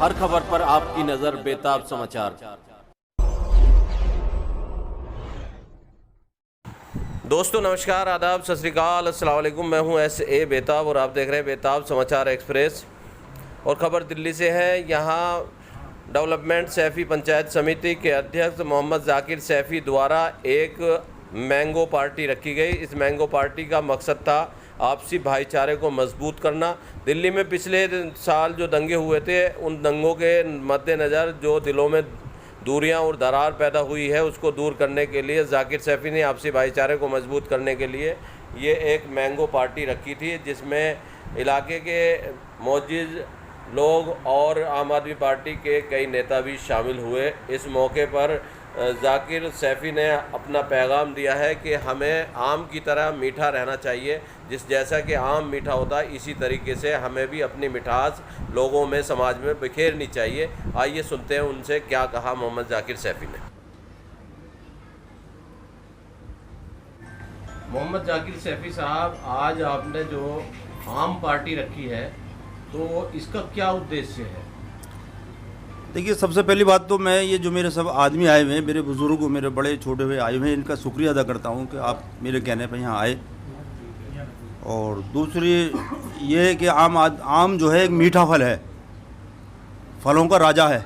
हर खबर पर आपकी नजर बेताब समाचार। दोस्तों नमस्कार, आदाब, सत श्री अकाल, अस्सलाम वालेकुम। मैं हूं S.A. बेताब और आप देख रहे हैं बेताब समाचार एक्सप्रेस। और ख़बर दिल्ली से है। यहां डेवलपमेंट सैफ़ी पंचायत समिति के अध्यक्ष मोहम्मद जाकिर सैफ़ी द्वारा एक मैंगो पार्टी रखी गई। इस मैंगो पार्टी का मकसद था आपसी भाईचारे को मजबूत करना। दिल्ली में पिछले साल जो दंगे हुए थे, उन दंगों के मद्देनज़र जो दिलों में दूरियां और दरार पैदा हुई है, उसको दूर करने के लिए जाकिर सैफ़ी ने आपसी भाईचारे को मजबूत करने के लिए ये एक मैंगो पार्टी रखी थी, जिसमें इलाके के मौजूद लोग और आम आदमी पार्टी के कई नेता भी शामिल हुए। इस मौके पर जाकिर सैफ़ी ने अपना पैगाम दिया है कि हमें आम की तरह मीठा रहना चाहिए। जिस जैसा कि आम मीठा होता है, इसी तरीके से हमें भी अपनी मिठास लोगों में, समाज में बिखेरनी चाहिए। आइए सुनते हैं उनसे क्या कहा मोहम्मद जाकिर सैफ़ी ने। मोहम्मद जाकिर सैफ़ी साहब, आज आपने जो आम पार्टी रखी है, तो इसका क्या उद्देश्य है? देखिए, सबसे पहली बात तो मैं ये जो मेरे सब आदमी आए हुए हैं, मेरे बुज़ुर्ग, मेरे बड़े छोटे हुए आए हुए हैं, इनका शुक्रिया अदा करता हूँ कि आप मेरे कहने पर यहाँ आए। और दूसरी ये है कि आम जो है एक मीठा फल है, फलों का राजा है।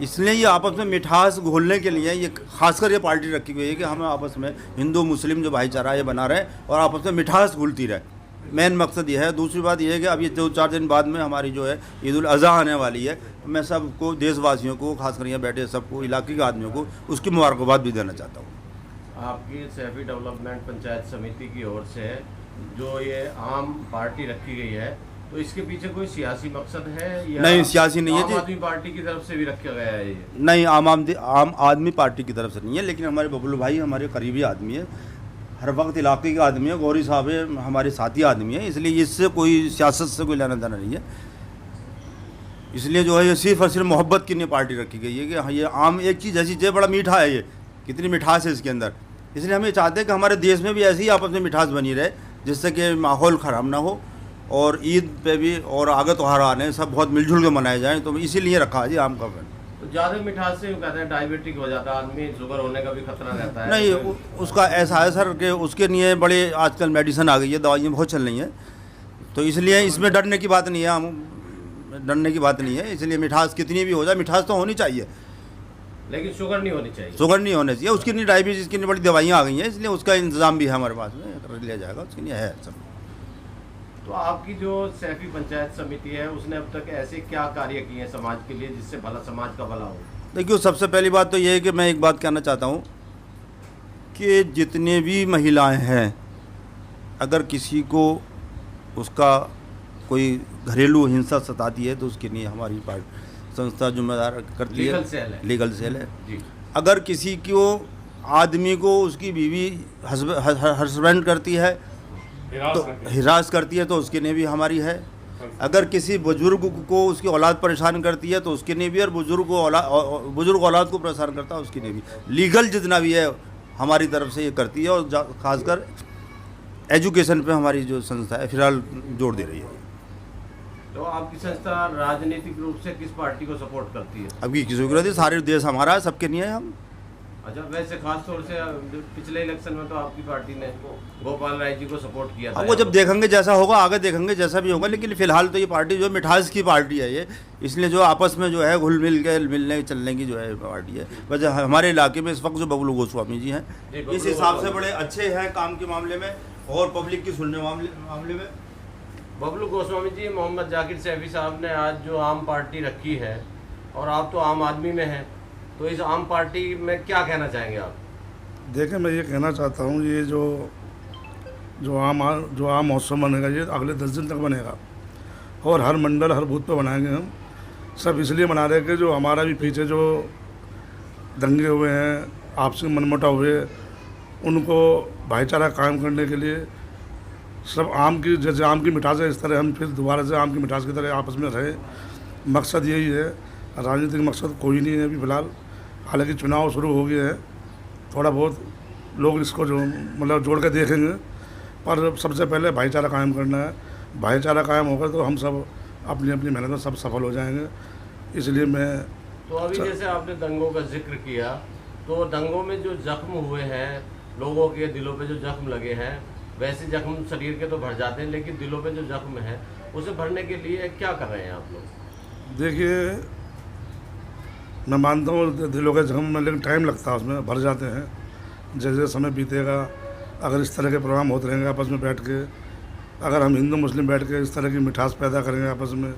इसलिए ये आपस में मिठास घोलने के लिए ये खासकर ये पार्टी रखी गई है कि हम आपस में हिंदू मुस्लिम जो भाईचारा ये बना रहे और आपस में मिठास घुलती रहे। मेन मकसद ये है। दूसरी बात ये है कि अब ये 2-4 दिन बाद में हमारी जो है ईद उल अज़हा आने वाली है। मैं सबको, देशवासियों को, खासकर यहाँ बैठे सबको, इलाके के आदमियों को उसकी मुबारकबाद भी देना चाहता हूँ। आपकी सैफ़ी डेवलपमेंट पंचायत समिति की ओर से जो ये आम पार्टी रखी गई है, तो इसके पीछे कोई सियासी मकसद है या नहीं, सियासी नहीं है जी। आम आदमी पार्टी की तरफ से भी रखा गया है ये? नहीं, आम आदमी पार्टी की तरफ से नहीं है, लेकिन हमारे बबलू भाई हमारे करीबी आदमी है, हर वक्त इलाके के आदमी है, गौरी साहब है, हमारे साथी आदमी है, इसलिए इससे कोई सियासत से कोई लेना देना नहीं है। इसलिए जो है ये सिर्फ और सिर्फ मोहब्बत की लिए पार्टी रखी गई है कि हाँ, ये आम एक चीज़ ऐसी जो बड़ा मीठा है, ये कितनी मिठास है इसके अंदर। इसलिए हम ये चाहते हैं कि हमारे देश में भी ऐसी ही आपस में मिठास बनी रहे, जिससे कि माहौल ख़राब ना हो और ईद पे भी और आगे त्यौहार आने सब बहुत मिलजुल के मनाए जाएँ। तो इसीलिए रखा है जी आम का पेड़। तो ज़्यादा मिठास से कहते हैं डायबिटिक हो जाता है आदमी, शुगर होने का भी खतरा रहता है। नहीं, उसका ऐसा है सर कि उसके लिए बड़े आजकल मेडिसिन आ गई है, दवाइयाँ बहुत चल रही हैं, तो इसलिए इसमें डरने की बात नहीं है। हम डरने की बात नहीं है। इसलिए मिठास कितनी भी हो जाए, मिठास तो होनी चाहिए, लेकिन शुगर नहीं होनी चाहिए। शुगर नहीं होनी चाहिए। उसके लिए डायबिटीज़ की बड़ी दवाइयाँ आ गई हैं, इसलिए उसका इंतज़ाम भी है हमारे पास में, कर लिया जाएगा, उसके लिए है सब। तो आपकी जो सैफ़ी पंचायत समिति है, उसने अब तक ऐसे क्या कार्य किए हैं समाज के लिए, जिससे भला समाज का भला हो? देखिए, सबसे पहली बात तो ये है कि मैं एक बात कहना चाहता हूँ कि जितने भी महिलाएं हैं, अगर किसी को उसका कोई घरेलू हिंसा सताती है, तो उसके लिए हमारी पार्टी संस्था जिम्मेदार करती है, लीगल सेल है जी। अगर किसी को आदमी को उसकी बीवी हस्बैंड करती है, तो हिरास करती है, तो उसके लिए भी हमारी है। अगर किसी बुजुर्ग को उसकी औलाद परेशान करती है, तो उसके लिए भी, और बुजुर्ग औलाद को परेशान करता है, उसके लिए भी लीगल जितना भी है हमारी तरफ से ये करती है। और खासकर एजुकेशन पे हमारी जो संस्था है फिलहाल जोर दे रही है। तो आपकी संस्था राजनीतिक रूप से किस पार्टी को सपोर्ट करती है? अभी किसी को नहीं, सारे देश हमारा है, सबके लिए है हम। अच्छा, वैसे खास तौर से पिछले इलेक्शन में तो आपकी पार्टी ने गोपाल राय जी को सपोर्ट किया था। अब वो जब देखेंगे जैसा होगा, आगे देखेंगे जैसा भी होगा, लेकिन फिलहाल तो ये पार्टी जो मिठास की पार्टी है ये, इसलिए जो आपस में जो है घुल मिल के मिलने चलने की जो है पार्टी है। वैसे हमारे इलाके में इस वक्त जो बबलू गोस्वामी जी हैं, इस हिसाब से बड़े अच्छे हैं काम के मामले में और पब्लिक की सुनने मामले में। बबलू गोस्वामी जी, मोहम्मद जाकिर सैफ़ी साहब ने आज जो आम पार्टी रखी है, और आप तो आम आदमी में हैं, तो इस आम पार्टी में क्या कहना चाहेंगे आप? देखिए, मैं ये कहना चाहता हूँ, ये जो आम महोत्सव बनेगा, ये अगले 10 दिन तक बनेगा और हर मंडल, हर बूथ पे बनाएंगे हम। सब इसलिए बना रहे हैं कि जो हमारा भी पीछे जो दंगे हुए हैं, आपसी मनमुटाव हुए, उनको भाईचारा कायम करने के लिए सब जैसे आम की मिठास है, इस तरह हम फिर दोबारा से आम की मिठास की तरह आपस में रहे। मकसद यही है, राजनीतिक मकसद कोई नहीं है अभी फ़िलहाल। हालांकि चुनाव शुरू हो गया है, थोड़ा बहुत लोग इसको जो मतलब जोड़ के देखेंगे, पर सबसे पहले भाईचारा कायम करना है। भाईचारा कायम होगा तो हम सब अपनी अपनी मेहनत में सब सफल हो जाएंगे। इसलिए मैं तो अभी जैसे आपने दंगों का जिक्र किया, तो दंगों में जो जख्म हुए हैं, लोगों के दिलों पे जो जख्म लगे हैं, वैसे जख्म शरीर के तो भर जाते हैं, लेकिन दिलों पे जो जख्म है उसे भरने के लिए क्या कर रहे हैं आप लोग? देखिए, मैं मानता हूँ दिलों के जख्म में, लेकिन टाइम लगता है, उसमें भर जाते हैं। जैसे समय बीतेगा, अगर इस तरह के प्रोग्राम होते रहेंगे आपस में बैठ के, अगर हम हिंदू मुस्लिम बैठ के इस तरह की मिठास पैदा करेंगे आपस में,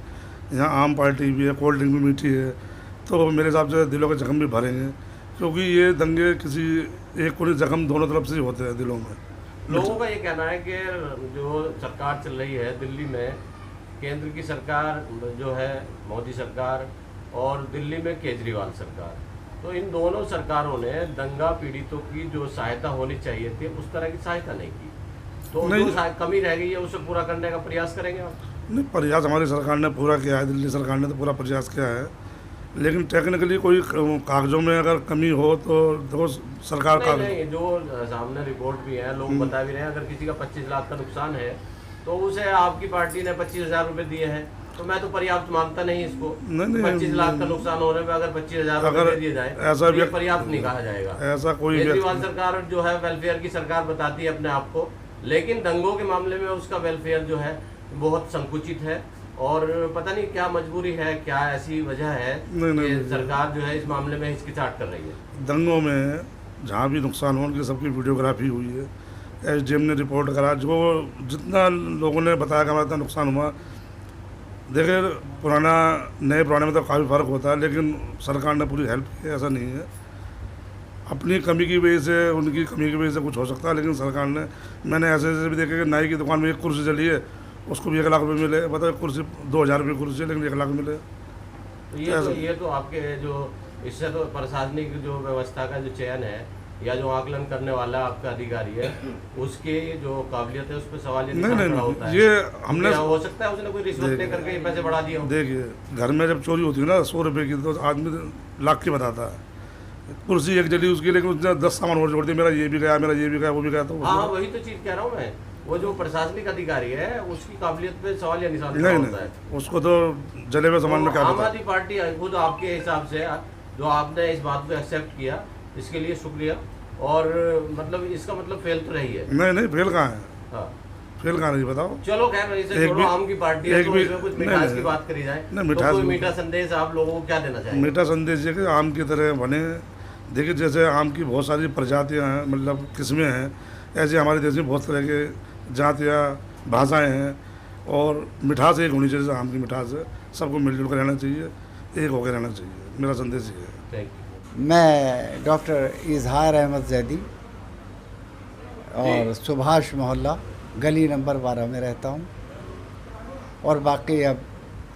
यहाँ आम पार्टी भी है, कोल्ड ड्रिंक भी मीठी है, तो मेरे हिसाब से दिलों के जख्म भी भरेंगे। क्योंकि ये दंगे किसी एक को नहीं, जख्म दोनों तरफ से ही होते हैं दिलों में। लोगों का ये कहना है कि जो सरकार चल रही है दिल्ली में, केंद्र की सरकार जो है मोदी सरकार, और दिल्ली में केजरीवाल सरकार, तो इन दोनों सरकारों ने दंगा पीड़ितों की जो सहायता होनी चाहिए थी उस तरह की सहायता नहीं की। तो नहीं, जो कमी रह गई है उसे पूरा करने का प्रयास करेंगे आप? नहीं, प्रयास हमारी सरकार ने पूरा किया है, दिल्ली सरकार ने तो पूरा प्रयास किया है, लेकिन टेक्निकली कोई कागजों में अगर कमी हो तो देखो सरकार नहीं, नहीं, जो सामने रिपोर्ट भी है, लोग बता भी रहे हैं, अगर किसी का 25 लाख का नुकसान है तो उसे आपकी पार्टी ने 25,000 रुपये दिए हैं, तो मैं तो पर्याप्त मानता नहीं इसको। नहीं, 25 लाख का नुकसान होने में अगर 25,000 रुपये दिए जाए ऐसा तो ये पर्याप्त नहीं कहा जाएगा। ऐसा कोई केजरीवाल सरकार जो है वेलफेयर की सरकार बताती है अपने आप को, लेकिन दंगों के मामले में उसका वेलफेयर जो है बहुत संकुचित है, और पता नहीं क्या मजबूरी है, क्या ऐसी वजह है कि सरकार जो है इस मामले में हिचकिचाहट कर रही है। दंगों में जहाँ भी नुकसान हो उनकी सबकी वीडियोग्राफी हुई है, एसडीएम ने रिपोर्ट करा, जो जितना लोगों ने बताया कि हमारा इतना नुकसान हुआ। देखिए, पुराने में तो काफ़ी फ़र्क होता है, लेकिन सरकार ने पूरी हेल्प की, ऐसा नहीं है। अपनी कमी की वजह से, उनकी कमी की वजह से कुछ हो सकता है, लेकिन सरकार ने, मैंने ऐसे भी देखे कि नाई की दुकान में एक कुर्सी चली है, उसको भी 1 लाख रुपये मिले। बताओ, कुर्सी 2,000 रुपये कुर्सी है, लेकिन 1 लाख मिले। तो ये तो आपके जो इससे तो प्रशासनिक जो व्यवस्था का जो चयन है, या जो आकलन करने वाला आपका अधिकारी है, उसकी जो काबिलियत है उस पर सवाल नहीं, होता है। ये हमने, हो सकता है उसने कोई रिश्वत दे करके पैसे बढ़ा दिए हो। देखिए, घर में जब चोरी होती है ना 100 रुपये की, तो आदमी लाख की बताता है। कुर्सी एक जली उसकी, लेकिन उसने 10 सामान और जोड़ दिया, मेरा ये भी गया, मेरा ये भी गया, वो भी गया। तो हाँ, वही तो चीज़ कह रहा हूँ मैं, वो जो प्रशासनिक अधिकारी है उसकी काबिलियत पे सवाल या निशान होता है। उसको तो जले हुए सामान में क्या आम आदमी पार्टी खुद आपके हिसाब से जो आपने इस बात को एक्सेप्ट किया, इसके लिए शुक्रिया। और मतलब इसका मतलब फेल तो रही है? नहीं, फेल कहाँ है? हाँ, फेल कहाँ नहीं, बताओ। चलो खैर, इसे छोड़ो, आम की पार्टी है तो इसमें कुछ मिठास की बात करी जाए। तो कोई मीठा संदेश आप लोगों को क्या देना चाहेंगे? मीठा संदेश ये कि आम की तरह बने। देखिए, जैसे आम की बहुत सारी प्रजातियाँ हैं, मतलब किस्में हैं, ऐसे हमारे देश में बहुत तरह के जातियाँ, भाषाएँ हैं, और मिठास एक होनी चाहिए। आम की मिठास है, सबको मिलजुल कर रहना चाहिए, एक होकर रहना चाहिए। मेरा संदेश ये है। Thank you. मैं डॉक्टर इजहार अहमद जैदी और सुभाष मोहल्ला गली नंबर 12 में रहता हूँ, और बाकी अब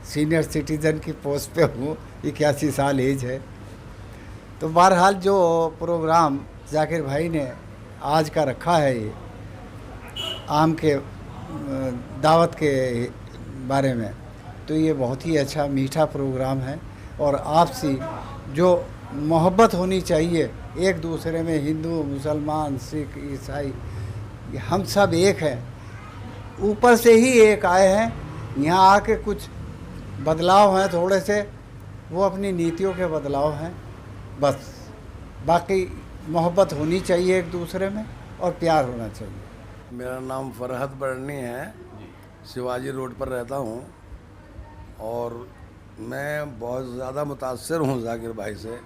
सीनियर सिटीज़न की पोस्ट पे हूँ, 81 साल एज है। तो बहरहाल जो प्रोग्राम जाकिर भाई ने आज का रखा है, ये आम के दावत के बारे में, तो ये बहुत ही अच्छा मीठा प्रोग्राम है। और आपसी जो मोहब्बत होनी चाहिए एक दूसरे में, हिंदू मुसलमान सिख ईसाई, हम सब एक हैं, ऊपर से ही एक आए हैं। यहाँ आके कुछ बदलाव हैं थोड़े से, वो अपनी नीतियों के बदलाव हैं बस। बाकी मोहब्बत होनी चाहिए एक दूसरे में, और प्यार होना चाहिए। मेरा नाम फरहत बरनी है, शिवाजी रोड पर रहता हूँ, और मैं बहुत ज़्यादा मुतासर हूँ जाकिर भाई से।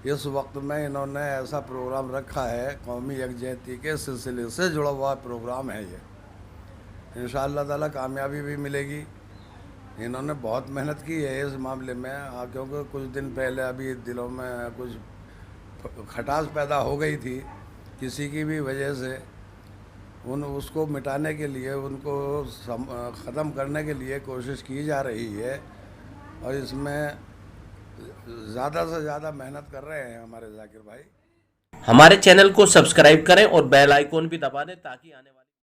इस वक्त में इन्होंने ऐसा प्रोग्राम रखा है, कौमी यकजहती के सिलसिले से जुड़ा हुआ प्रोग्राम है ये। इंशाअल्लाह ताला कामयाबी भी मिलेगी। इन्होंने बहुत मेहनत की है इस मामले में, क्योंकि कुछ दिन पहले अभी दिलों में कुछ खटास पैदा हो गई थी किसी की भी वजह से। उसको मिटाने के लिए, उनको ख़त्म करने के लिए कोशिश की जा रही है, और इसमें ज़्यादा से ज़्यादा मेहनत कर रहे हैं हमारे जाकिर भाई। हमारे चैनल को सब्सक्राइब करें और बेल आइकॉन भी दबा दें ताकि आने वाले